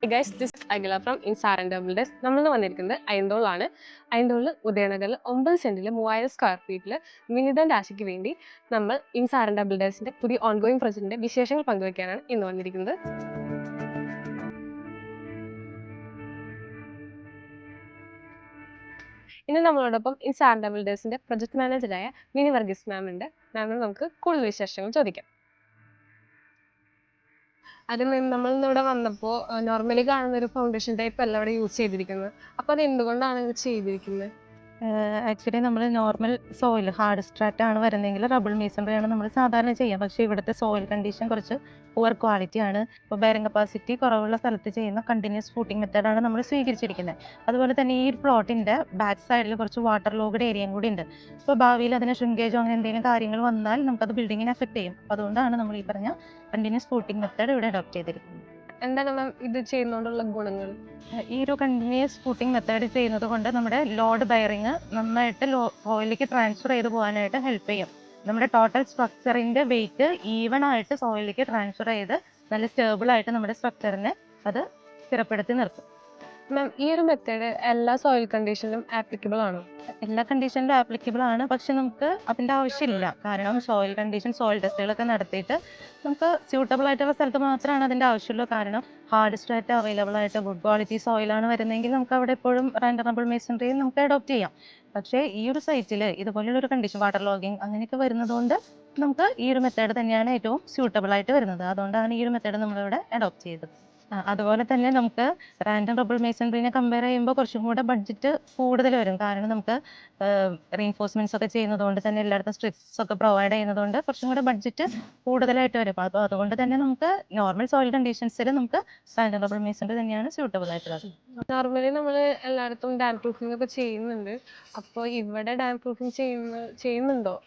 Hey guys, this is Agila from Insar and Double Desk. നമ്മൾ വന്നിരിക്കുന്നത് അയന്തോളാണ്. അയന്തോളിൽ ഉദയനഗറിൽ 9 സെന്റിൽ 3000 square ഫീറ്റിൽ വിനിത രാശിക്ക് വേണ്ടി നമ്മൾ ഇൻസാർ ആൻഡ് ഡബിൾ ഡേസിന്റെ പുതിയ ഓൺഗോയിങ് പ്രൊജക്ടിന്റെ വിശേഷങ്ങൾ പങ്കുവയ്ക്കാനാണ് ഇന്ന് വന്നിരിക്കുന്നത്. ഇന്ന് നമ്മളോടൊപ്പം ഇൻസാർ ആൻഡ് ഡബിൾ ഡേസിന്റെ പ്രൊജക്ട് മാനേജറായ മിനി വർഗീസ് മാം ഉണ്ട്. മാമിന് നമുക്ക് കൂടുതൽ വിശേഷങ്ങൾ ചോദിക്കാം. അതിന് നമ്മൾ ഇവിടെ വന്നപ്പോൾ നോർമലി കാണുന്ന ഒരു ഫൗണ്ടേഷൻ ടൈപ്പ് അല്ല ഇവിടെ യൂസ് ചെയ്തിരിക്കുന്നത്. അപ്പോൾ അത് എന്തുകൊണ്ടാണ് ഇത് ചെയ്തിരിക്കുന്നത്? ആക്ച്വലി നമ്മൾ നോർമൽ സോയിൽ ഹാർഡ് സ്ട്രാറ്റ് ആണ് വരുന്നതെങ്കിൽ റബിൾ മേസൺറി ആണ് നമ്മൾ സാധാരണ ചെയ്യുക. പക്ഷേ ഇവിടുത്തെ സോയിൽ കണ്ടീഷൻ കുറച്ച് പുവർ ക്വാളിറ്റി ആണ്. ഇപ്പോൾ ബെയറിംഗ് കപ്പാസിറ്റി കുറവുള്ള സ്ഥലത്ത് ചെയ്യുന്ന കണ്ടിന്യൂസ് ഫൂട്ടിംഗ് മെത്തേഡാണ് നമ്മൾ സ്വീകരിച്ചിരിക്കുന്നത്. അതുപോലെ തന്നെ ഈ പ്ലോട്ടിൻ്റെ ബാക്ക് സൈഡിൽ കുറച്ച് വാട്ടർ ലോഗ്ഡ് ഏരിയയും കൂടി ഉണ്ട്. അപ്പോൾ ഭാവിയിൽ അതിന് ഷ്രിങ്കേജോ അങ്ങനെ എന്തെങ്കിലും കാര്യങ്ങൾ വന്നാൽ നമുക്കത് ബിൽഡിങ്ങിനെ എഫക്ട് ചെയ്യും. അപ്പോൾ അതുകൊണ്ടാണ് നമ്മൾ ഈ പറഞ്ഞ കണ്ടിന്യൂസ് ഫൂട്ടിംഗ് മെത്തേഡ് ഇവിടെ അഡോപ്റ്റ് ചെയ്തിരിക്കുന്നത്. എന്താണ് മാം ഇത് ചെയ്യുന്നതുകൊണ്ടുള്ള ഗുണങ്ങൾ? ഈ ഒരു കണ്ടിന്യൂസ് ഫൂട്ടിംഗ് മെത്തേഡ് ചെയ്യുന്നത് കൊണ്ട് നമ്മുടെ ലോഡ് ബെയറിങ് നന്നായിട്ട് സോയിലേക്ക് ട്രാൻസ്ഫർ ചെയ്ത് പോകാനായിട്ട് ഹെൽപ്പ് ചെയ്യും. നമ്മുടെ ടോട്ടൽ സ്ട്രക്ചറിൻ്റെ വെയിറ്റ് ഈവൺ ആയിട്ട് സോയിലേക്ക് ട്രാൻസ്ഫർ ചെയ്ത് നല്ല സ്റ്റേബിൾ ആയിട്ട് നമ്മുടെ സ്ട്രക്ചറിനെ അത് സ്ഥിരപ്പെടുത്തി നിർത്തും. മാം ഈ ഒരു മെത്തേഡ് എല്ലാ സോയിൽ കണ്ടീഷനിലും ആപ്ലിക്കബിൾ ആണോ? എല്ലാ കണ്ടീഷനിലും ആപ്ലിക്കബിൾ ആണ്, പക്ഷെ നമുക്ക് അതിൻ്റെ ആവശ്യമില്ല. കാരണം സോയിൽ കണ്ടീഷൻ സോയിൽ ടെസ്റ്റുകളൊക്കെ നടത്തിയിട്ട് നമുക്ക് സ്യൂട്ടബിൾ ആയിട്ടുള്ള സ്ഥലത്ത് മാത്രമാണ് അതിൻ്റെ ആവശ്യമുള്ളൂ. കാരണം ഹാർഡ് സ്ട്രാറ്റ് അവൈലബിൾ ആയിട്ട് ഗുഡ് ക്വാളിറ്റി സോയിലാണ് വരുന്നതെങ്കിൽ നമുക്ക് അവിടെ എപ്പോഴും റെൻഡറബിൾ മേസൺറി നമുക്ക് അഡോപ്റ്റ് ചെയ്യാം. പക്ഷേ ഈ ഒരു സൈറ്റിൽ ഇതുപോലുള്ളൊരു കണ്ടീഷൻ വാട്ടർ ലോഗിങ് അങ്ങനെയൊക്കെ വരുന്നതുകൊണ്ട് നമുക്ക് ഈ ഒരു മെത്തേഡ് തന്നെയാണ് ഏറ്റവും സ്യൂട്ടബിൾ ആയിട്ട് വരുന്നത്. അതുകൊണ്ടാണ് ഈ ഒരു മെത്തേഡ് നമ്മളിവിടെ അഡോപ്റ്റ് ചെയ്തത്. അതുപോലെ തന്നെ നമുക്ക് റാൻഡം റബിൾ മേസൺറിനെ കമ്പയർ ചെയ്യുമ്പോൾ കുറച്ചും കൂടെ ബഡ്ജറ്റ് കൂടുതൽ വരും. കാരണം നമുക്ക് റീൻഫോഴ്സ്മെന്റ്സ് ഒക്കെ ചെയ്യുന്നതുകൊണ്ട് തന്നെ എല്ലായിടത്തും സ്ട്രിപ്സ് ഒക്കെ പ്രൊവൈഡ് ചെയ്യുന്നതുകൊണ്ട് കുറച്ചും കൂടെ ബഡ്ജറ്റ് കൂടുതലായിട്ട് വരും. അപ്പോൾ അതുകൊണ്ട് തന്നെ നമുക്ക് നോർമൽ സോയിൽ കണ്ടീഷൻസിൽ നമുക്ക് റാൻഡം റബിൾ മേസൺറി തന്നെയാണ് സ്യൂട്ടബിൾ ആയിട്ടുള്ളത്. നോർമലി നമ്മൾ എല്ലായിടത്തും ഡാം പ്രൂഫിംഗ് ഒക്കെ ചെയ്യുന്നുണ്ട്. അപ്പോൾ ഇവിടെ ഡാം പ്രൂഫിംഗ് ചെയ്യുന്നുണ്ടോ?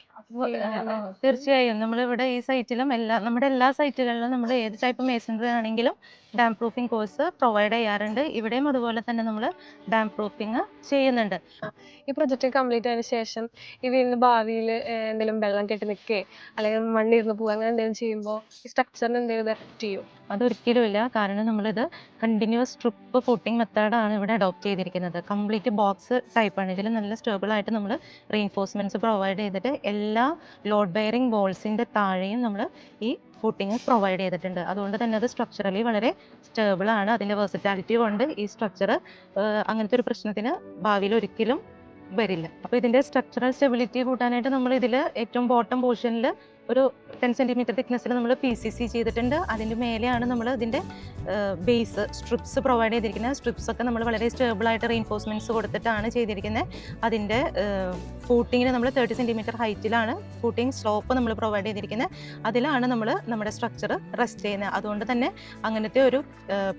തീർച്ചയായും നമ്മളിവിടെ ഈ സൈറ്റിലും നമ്മുടെ എല്ലാ സൈറ്റുകളിലും നമ്മൾ ഏത് ടൈപ്പ് മേസൺറി ആണെങ്കിലും ഡാം പ്രൂഫിംഗ് കോഴ്സ് പ്രൊവൈഡ് ചെയ്യാറുണ്ട്. ഇവിടെയും അതുപോലെ തന്നെ നമ്മൾ ഡാം പ്രൂഫിംഗ് ചെയ്യുന്നുണ്ട്. ഈ പ്രൊജക്റ്റ് കംപ്ലീറ്റ് ആയതിനു ശേഷം ഈ വീടിന് ഭാവിയിൽ എന്തെങ്കിലും വെള്ളം കെട്ടി നിൽക്കേ അല്ലെങ്കിൽ മണ്ണിരുന്ന് പോകുക അങ്ങനെ എന്തെങ്കിലും ചെയ്യുമ്പോൾ ഈ സ്ട്രക്ചറിന് എന്തെങ്കിലും എഫക്റ്റ് ചെയ്യും? അതൊരിക്കലും ഇല്ല. കാരണം നമ്മളിത് കണ്ടിന്യൂസ് സ്ട്രിപ്പ് ഫൂട്ടിംഗ് മെത്തേഡാണ് ഇവിടെ അഡോപ്റ്റ് ചെയ്തിരിക്കുന്നത്. കംപ്ലീറ്റ് ബോക്സ് ടൈപ്പാണ്. ഇതിൽ നല്ല സ്റ്റേബിൾ ആയിട്ട് നമ്മൾ റീൻഫോഴ്സ്മെന്റ്സ് പ്രൊവൈഡ് ചെയ്തിട്ട് എല്ലാ ലോഡ് ബെയറിംഗ് ബോൾസിൻ്റെ താഴെയും നമ്മൾ ഈ ഫൂട്ടിങ് പ്രൊവൈഡ് ചെയ്തിട്ടുണ്ട്. അതുകൊണ്ട് തന്നെ അത് സ്ട്രക്ചറലി വളരെ സ്റ്റേബിൾ ആണ്. അതിൻ്റെ വേഴ്സിറ്റാലിറ്റി കൊണ്ട് ഈ സ്ട്രക്ചർ അങ്ങനത്തെ ഒരു പ്രശ്നത്തിന് ഭാവിയിൽ ഒരിക്കലും വരില്ല. അപ്പോൾ ഇതിൻ്റെ സ്ട്രക്ചറൽ സ്റ്റെബിലിറ്റി കൂട്ടാനായിട്ട് നമ്മൾ ഇതിൽ ഏറ്റവും ബോട്ടം പോർഷനിൽ ഒരു 10 സെൻറ്റിമീറ്റർ തിക്നെസ്സിൽ നമ്മൾ PCC ചെയ്തിട്ടുണ്ട്. അതിൻ്റെ മേലെയാണ് നമ്മൾ ഇതിൻ്റെ ബേസ് സ്ട്രിപ്സ് പ്രൊവൈഡ് ചെയ്തിരിക്കുന്നത്. സ്ട്രിപ്സ് ഒക്കെ നമ്മൾ വളരെ സ്റ്റേബിളായിട്ട് റീൻഫോഴ്സ്മെൻറ്റ്സ് കൊടുത്തിട്ടാണ് ചെയ്തിരിക്കുന്നത്. അതിൻ്റെ ഫൂട്ടിങ്ങിന് നമ്മൾ 30 സെൻറ്റിമീറ്റർ ഹൈറ്റിലാണ് ഫൂട്ടിങ് സ്ലോപ്പ് നമ്മൾ പ്രൊവൈഡ് ചെയ്തിരിക്കുന്നത്. അതിലാണ് നമ്മൾ നമ്മുടെ സ്ട്രക്ചർ റെസ്റ്റ് ചെയ്യുന്നത്. അതുകൊണ്ട് തന്നെ അങ്ങനത്തെ ഒരു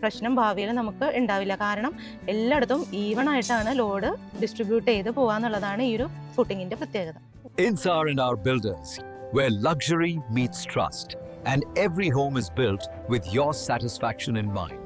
പ്രശ്നം ഭാവിയിൽ നമുക്ക് ഉണ്ടാവില്ല. കാരണം എല്ലായിടത്തും ഈവൺ ആയിട്ടാണ് ലോഡ് ഡിസ്ട്രിബ്യൂട്ട് ചെയ്ത് പോകാന്നുള്ളതാണ് ഈ ഒരു ഫൂട്ടിങ്ങിൻ്റെ പ്രത്യേകത. Insar and our builders, where luxury meets trust, and every home is built with your satisfaction in mind.